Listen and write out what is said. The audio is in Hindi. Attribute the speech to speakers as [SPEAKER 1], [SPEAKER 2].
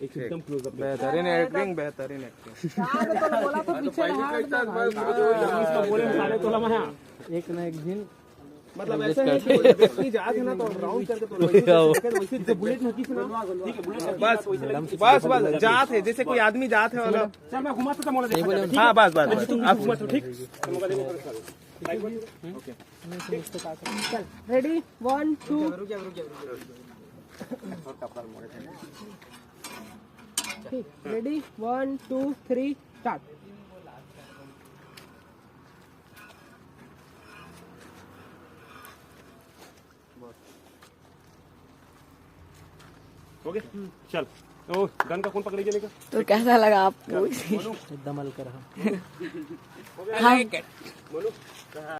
[SPEAKER 1] एकदम क्लोजअप।
[SPEAKER 2] बेहतरीन एक्टिंग, बेहतरीन एक्टिंग।
[SPEAKER 1] बोला तो पीछे एक ना एक दिन मतलब ऐसा है कि व्यक्ति जात है ना तो राउंड करके तो वैसे बुलेट नहीं ना। ठीक है बुलेट
[SPEAKER 2] बस बस बस जात है, जैसे कोई आदमी जात है वाला।
[SPEAKER 1] चल मैं घुमाता था मोला देखा।
[SPEAKER 2] हाँ बस बस
[SPEAKER 1] आप घुमा तो ठीक। ओके चल रेडी 1 2 ठीक रेडी 1 2 3 स्टार्ट। ओके चल। ओ गन का कौन पकड़ लीजिए लेकर।
[SPEAKER 3] तो कैसा लगा आपको?
[SPEAKER 1] एकदम हल्का रहा।
[SPEAKER 3] हाँ